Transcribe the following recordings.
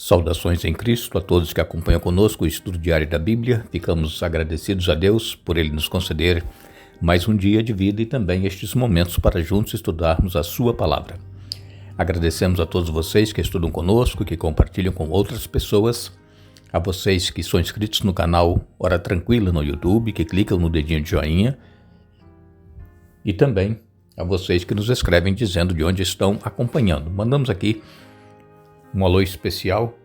Saudações em Cristo a todos que acompanham conosco o estudo diário da Bíblia. Ficamos agradecidos a Deus por Ele nos conceder mais um dia de vida e também estes momentos para juntos estudarmos a Sua Palavra. Agradecemos a todos vocês que estudam conosco, que compartilham com outras pessoas, a vocês que são inscritos no canal Hora Tranquila no YouTube, que clicam no dedinho de joinha, e também a vocês que nos escrevem dizendo de onde estão acompanhando. Mandamos aqui um alô especial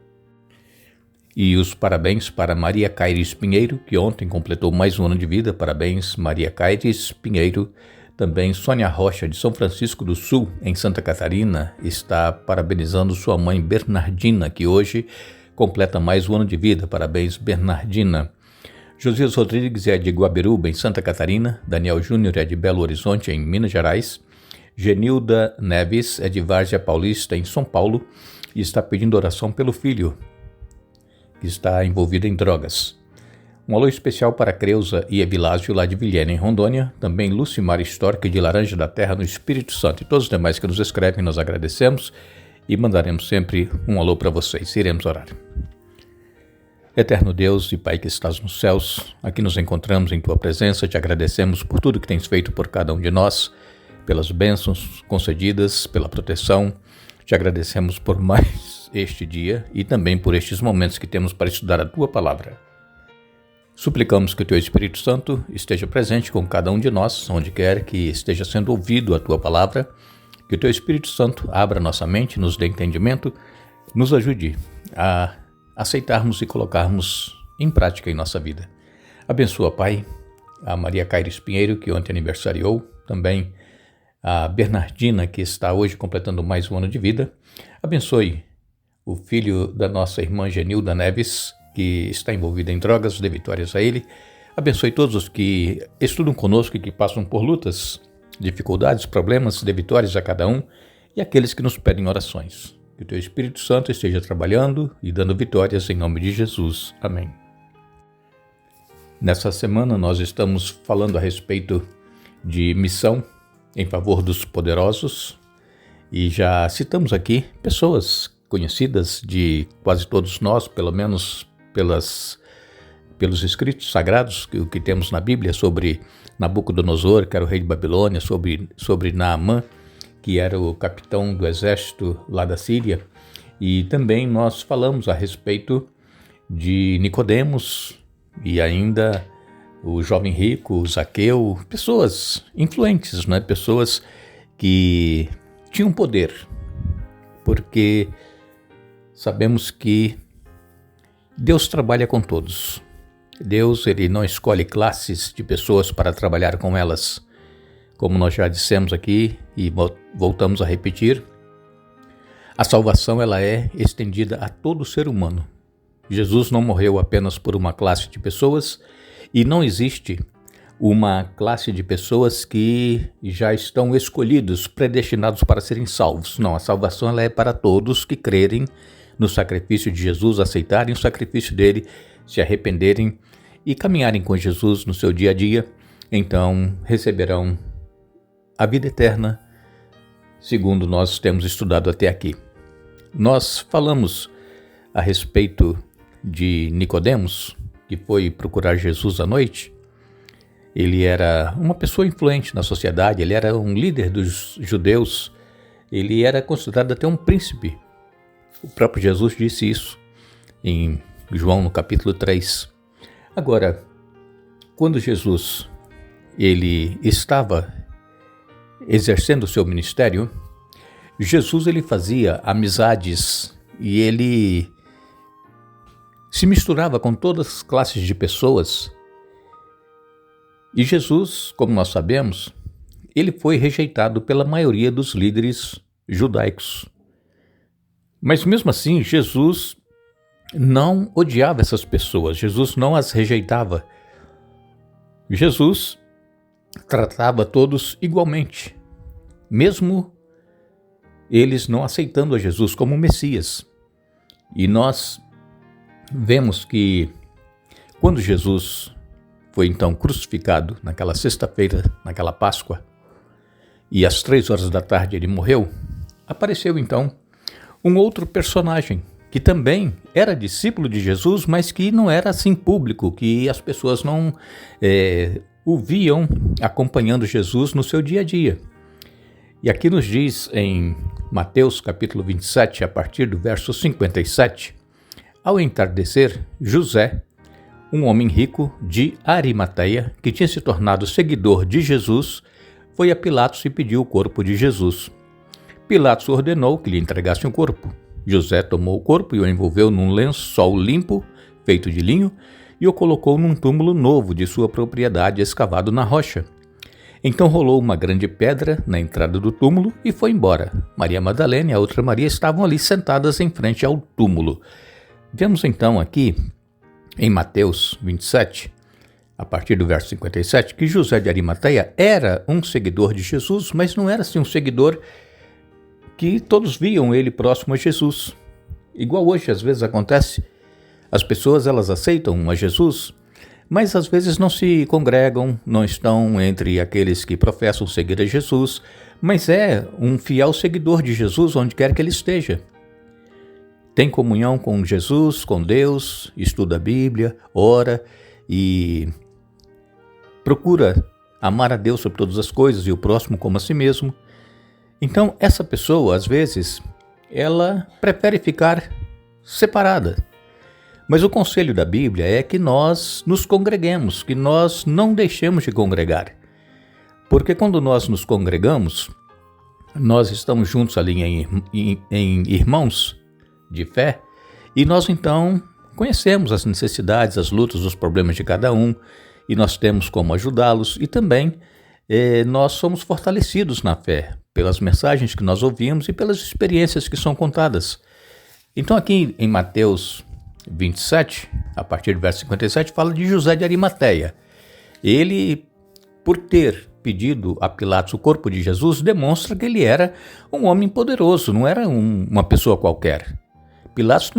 e os parabéns para Maria Caires Pinheiro, que ontem completou mais um ano de vida. Parabéns, Maria Caires Pinheiro. Também Sônia Rocha, de São Francisco do Sul, em Santa Catarina, está parabenizando sua mãe Bernardina, que hoje completa mais um ano de vida. Parabéns, Bernardina. Josias Rodrigues é de Guabiruba, em Santa Catarina. Daniel Júnior é de Belo Horizonte, em Minas Gerais. Genilda Neves é de Várzea Paulista, em São Paulo, e está pedindo oração pelo filho, que está envolvido em drogas. Um alô especial para Creuza e Evilásio, lá de Vilhena, em Rondônia. Também Lucimar Storck, de Laranja da Terra, no Espírito Santo. E todos os demais que nos escrevem, nós agradecemos e mandaremos sempre um alô para vocês. Iremos orar. Eterno Deus e Pai que estás nos céus, aqui nos encontramos em Tua presença, te agradecemos por tudo que tens feito por cada um de nós, pelas bênçãos concedidas, pela proteção. Te agradecemos por mais este dia e também por estes momentos que temos para estudar a Tua Palavra. Suplicamos que o Teu Espírito Santo esteja presente com cada um de nós, onde quer que esteja sendo ouvido a Tua Palavra, que o Teu Espírito Santo abra nossa mente, nos dê entendimento, nos ajude a aceitarmos e colocarmos em prática em nossa vida. Abençoa, Pai, a Maria Caires Pinheiro, que ontem aniversariou, também a Bernardina, que está hoje completando mais um ano de vida. Abençoe o filho da nossa irmã Genilda Neves, que está envolvido em drogas, dê vitórias a ele. Abençoe todos os que estudam conosco e que passam por lutas, dificuldades, problemas, dê vitórias a cada um, e aqueles que nos pedem orações. Que o Teu Espírito Santo esteja trabalhando e dando vitórias em nome de Jesus. Amém. Nessa semana nós estamos falando a respeito de missão em favor dos poderosos, e já citamos aqui pessoas conhecidas de quase todos nós, pelo menos pelos escritos sagrados que temos na Bíblia, sobre Nabucodonosor, que era o rei de Babilônia, sobre Naamã, que era o capitão do exército lá da Síria, e também nós falamos a respeito de Nicodemos e ainda o jovem rico, o Zaqueu, pessoas influentes, né? Pessoas que tinham poder, porque sabemos que Deus trabalha com todos. Deus, Ele não escolhe classes de pessoas para trabalhar com elas. Como nós já dissemos aqui e voltamos a repetir, a salvação ela é estendida a todo ser humano. Jesus não morreu apenas por uma classe de pessoas, e não existe uma classe de pessoas que já estão escolhidos, predestinados para serem salvos. Não, a salvação ela é para todos que crerem no sacrifício de Jesus, aceitarem o sacrifício dele, se arrependerem e caminharem com Jesus no seu dia a dia, então receberão a vida eterna, segundo nós temos estudado até aqui. Nós falamos a respeito de Nicodemos, que foi procurar Jesus à noite. Ele era uma pessoa influente na sociedade, ele era um líder dos judeus, ele era considerado até um príncipe. O próprio Jesus disse isso em João, no capítulo 3. Agora, quando Jesus ele estava exercendo o seu ministério, Jesus ele fazia amizades e ele se misturava com todas as classes de pessoas. E Jesus, como nós sabemos, ele foi rejeitado pela maioria dos líderes judaicos. Mas mesmo assim, Jesus não odiava essas pessoas, Jesus não as rejeitava. Jesus tratava todos igualmente, mesmo eles não aceitando a Jesus como Messias. E nós vemos que quando Jesus foi então crucificado naquela sexta-feira, naquela Páscoa, e às 3 horas da tarde ele morreu, apareceu então um outro personagem que também era discípulo de Jesus, mas que não era assim público, que as pessoas não o viam acompanhando Jesus no seu dia a dia. E aqui nos diz em Mateus capítulo 27, a partir do verso 57, ao entardecer, José, um homem rico de Arimateia, que tinha se tornado seguidor de Jesus, foi a Pilatos e pediu o corpo de Jesus. Pilatos ordenou que lhe entregassem o corpo. José tomou o corpo e o envolveu num lençol limpo, feito de linho, e o colocou num túmulo novo de sua propriedade escavado na rocha. Então rolou uma grande pedra na entrada do túmulo e foi embora. Maria Madalena e a outra Maria estavam ali sentadas em frente ao túmulo. Vemos então aqui, em Mateus 27, a partir do verso 57, que José de Arimateia era um seguidor de Jesus, mas não era assim um seguidor que todos viam ele próximo a Jesus. Igual hoje às vezes acontece, as pessoas elas aceitam a Jesus, mas às vezes não se congregam, não estão entre aqueles que professam seguir a Jesus, mas é um fiel seguidor de Jesus onde quer que ele esteja. Tem comunhão com Jesus, com Deus, estuda a Bíblia, ora e procura amar a Deus sobre todas as coisas e o próximo como a si mesmo. Então, essa pessoa, às vezes, ela prefere ficar separada. Mas o conselho da Bíblia é que nós nos congreguemos, que nós não deixemos de congregar. Porque quando nós nos congregamos, nós estamos juntos ali em irmãos de fé, e nós então conhecemos as necessidades, as lutas, os problemas de cada um, e nós temos como ajudá-los, e também nós somos fortalecidos na fé, pelas mensagens que nós ouvimos e pelas experiências que são contadas. Então aqui em Mateus 27, a partir do verso 57, fala de José de Arimateia. Ele, por ter pedido a Pilatos o corpo de Jesus, demonstra que ele era um homem poderoso, não era uma pessoa qualquer. Pilatos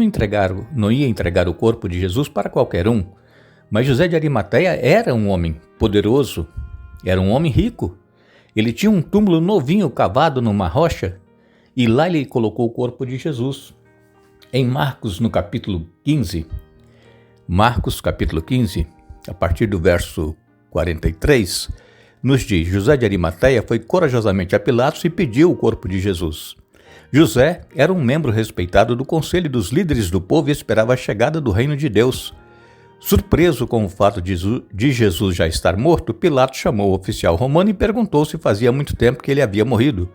não ia entregar o corpo de Jesus para qualquer um, mas José de Arimateia era um homem poderoso, era um homem rico. Ele tinha um túmulo novinho cavado numa rocha e lá ele colocou o corpo de Jesus. Em Marcos, no capítulo 15, a partir do verso 43, nos diz: José de Arimateia foi corajosamente a Pilatos e pediu o corpo de Jesus. José era um membro respeitado do conselho dos líderes do povo e esperava a chegada do reino de Deus. Surpreso com o fato de Jesus já estar morto, Pilatos chamou o oficial romano e perguntou se fazia muito tempo que ele havia morrido.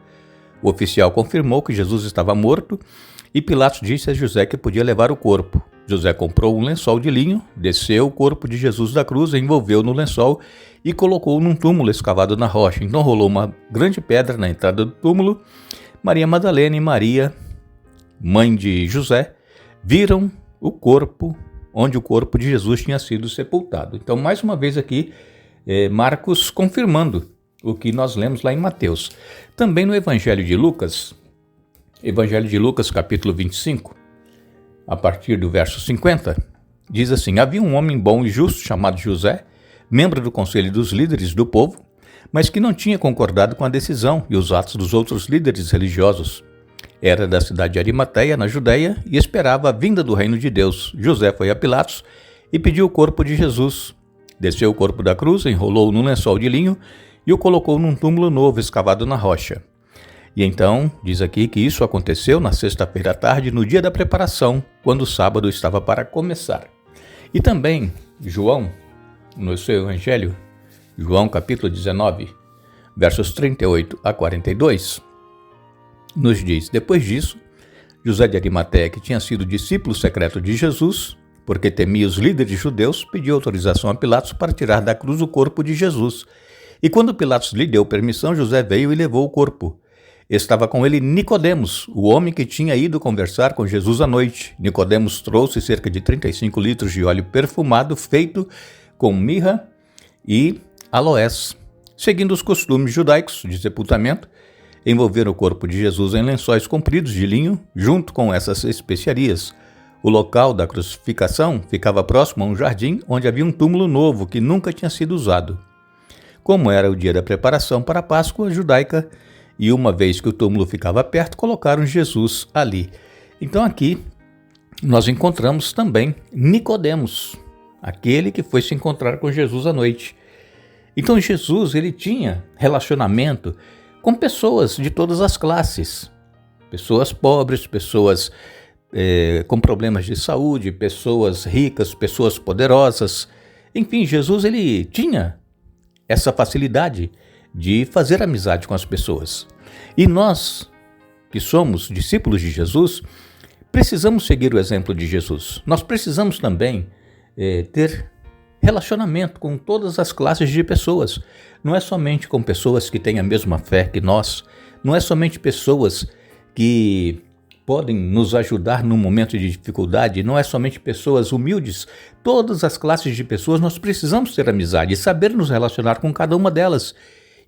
O oficial confirmou que Jesus estava morto e Pilatos disse a José que podia levar o corpo. José comprou um lençol de linho, desceu o corpo de Jesus da cruz, envolveu no lençol e colocou num túmulo escavado na rocha. Então rolou uma grande pedra na entrada do túmulo. Maria Madalena e Maria, mãe de José, viram o corpo onde o corpo de Jesus tinha sido sepultado. Então, mais uma vez aqui, Marcos confirmando o que nós lemos lá em Mateus. Também no Evangelho de Lucas capítulo 25, a partir do verso 50, diz assim: havia um homem bom e justo chamado José, membro do conselho dos líderes do povo, mas que não tinha concordado com a decisão e os atos dos outros líderes religiosos. Era da cidade de Arimateia, na Judeia, e esperava a vinda do reino de Deus. José foi a Pilatos e pediu o corpo de Jesus. Desceu o corpo da cruz, enrolou-o num lençol de linho e o colocou num túmulo novo escavado na rocha. E então, diz aqui que isso aconteceu na sexta-feira à tarde, no dia da preparação, quando o sábado estava para começar. E também, João, no seu Evangelho, João capítulo 19, versos 38 a 42, nos diz: depois disso, José de Arimateia, que tinha sido discípulo secreto de Jesus, porque temia os líderes judeus, pediu autorização a Pilatos para tirar da cruz o corpo de Jesus. E quando Pilatos lhe deu permissão, José veio e levou o corpo. Estava com ele Nicodemos, o homem que tinha ido conversar com Jesus à noite. Nicodemos trouxe cerca de 35 litros de óleo perfumado feito com mirra e aloés. Seguindo os costumes judaicos de sepultamento, envolveram o corpo de Jesus em lençóis compridos de linho, junto com essas especiarias. O local da crucificação ficava próximo a um jardim onde havia um túmulo novo que nunca tinha sido usado. Como era o dia da preparação para a Páscoa judaica, e uma vez que o túmulo ficava perto, colocaram Jesus ali. Então aqui nós encontramos também Nicodemos, aquele que foi se encontrar com Jesus à noite. Então Jesus, ele tinha relacionamento com pessoas de todas as classes, pessoas pobres, pessoas com problemas de saúde, pessoas ricas, pessoas poderosas. Enfim, Jesus, ele tinha essa facilidade de fazer amizade com as pessoas. E nós, que somos discípulos de Jesus, precisamos seguir o exemplo de Jesus. Nós precisamos também ter relacionamento com todas as classes de pessoas. Não é somente com pessoas que têm a mesma fé que nós, não é somente pessoas que podem nos ajudar num momento de dificuldade, não é somente pessoas humildes. Todas as classes de pessoas nós precisamos ter amizade e saber nos relacionar com cada uma delas.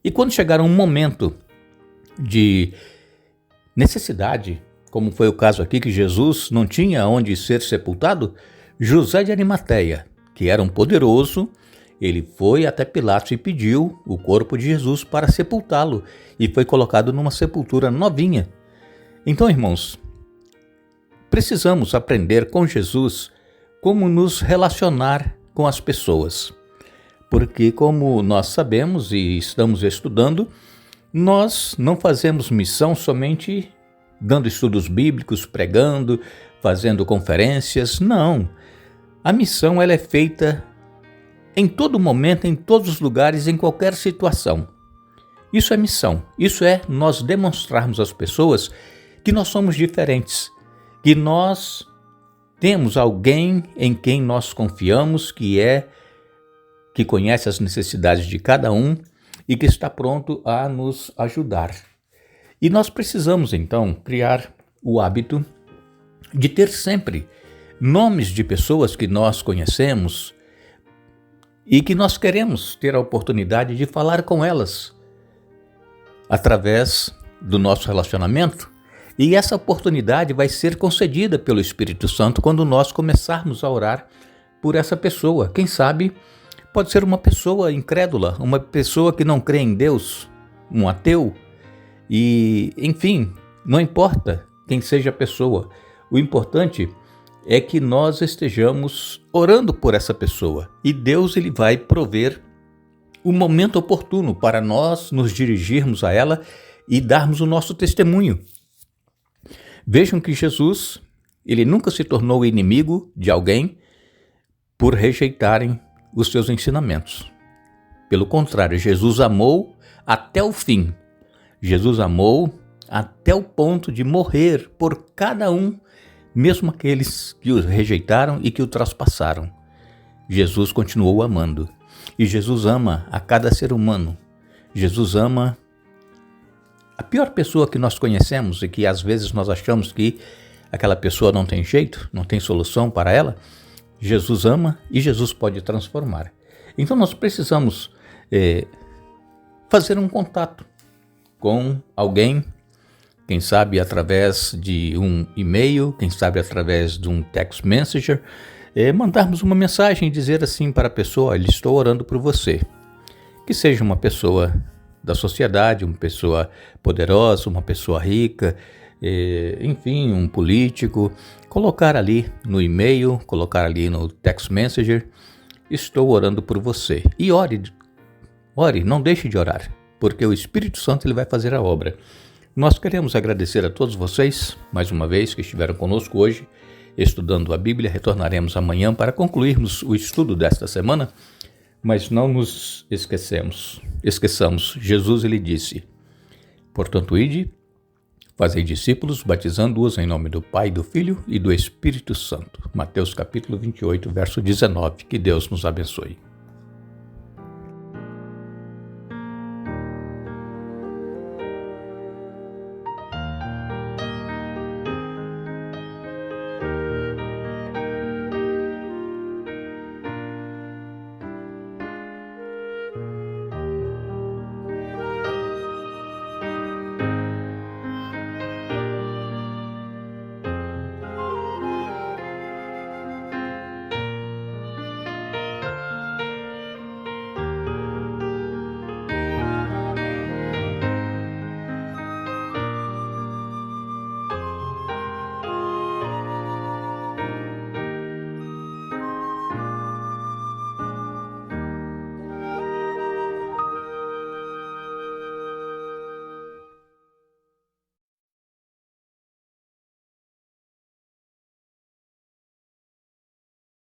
E quando chegar um momento de necessidade, como foi o caso aqui que Jesus não tinha onde ser sepultado, José de Arimateia, que era um poderoso, ele foi até Pilatos e pediu o corpo de Jesus para sepultá-lo e foi colocado numa sepultura novinha. Então, irmãos, precisamos aprender com Jesus como nos relacionar com as pessoas. Porque, como nós sabemos e estamos estudando, nós não fazemos missão somente dando estudos bíblicos, pregando, fazendo conferências. Não. A missão ela é feita em todo momento, em todos os lugares, em qualquer situação. Isso é missão. Isso é nós demonstrarmos às pessoas que nós somos diferentes, que nós temos alguém em quem nós confiamos, que conhece as necessidades de cada um e que está pronto a nos ajudar. E nós precisamos, então, criar o hábito de ter sempre nomes de pessoas que nós conhecemos e que nós queremos ter a oportunidade de falar com elas através do nosso relacionamento. E essa oportunidade vai ser concedida pelo Espírito Santo quando nós começarmos a orar por essa pessoa. Quem sabe pode ser uma pessoa incrédula, uma pessoa que não crê em Deus, um ateu. E, enfim, não importa quem seja a pessoa. O importante é que nós estejamos orando por essa pessoa. E Deus ele vai prover o momento oportuno para nós nos dirigirmos a ela e darmos o nosso testemunho. Vejam que Jesus, ele nunca se tornou inimigo de alguém por rejeitarem os seus ensinamentos. Pelo contrário, Jesus amou até o fim. Jesus amou até o ponto de morrer por cada um, mesmo aqueles que o rejeitaram e que o traspassaram. Jesus continuou amando. E Jesus ama a cada ser humano. Jesus ama a pior pessoa que nós conhecemos e que às vezes nós achamos que aquela pessoa não tem jeito, não tem solução para ela. Jesus ama e Jesus pode transformar. Então nós precisamos fazer um contato com alguém, quem sabe através de um e-mail, quem sabe através de um text messenger, mandarmos uma mensagem e dizer assim para a pessoa: olha, estou orando por você. Que seja uma pessoa da sociedade, uma pessoa poderosa, uma pessoa rica, enfim, um político, colocar ali no e-mail, colocar ali no text messenger: estou orando por você. E ore, não deixe de orar, porque o Espírito Santo ele vai fazer a obra. Nós queremos agradecer a todos vocês, mais uma vez, que estiveram conosco hoje, estudando a Bíblia. Retornaremos amanhã para concluirmos o estudo desta semana, mas não nos esqueçamos. Jesus ele disse: portanto, ide, fazei discípulos, batizando-os em nome do Pai, do Filho e do Espírito Santo. Mateus capítulo 28, verso 19. Que Deus nos abençoe.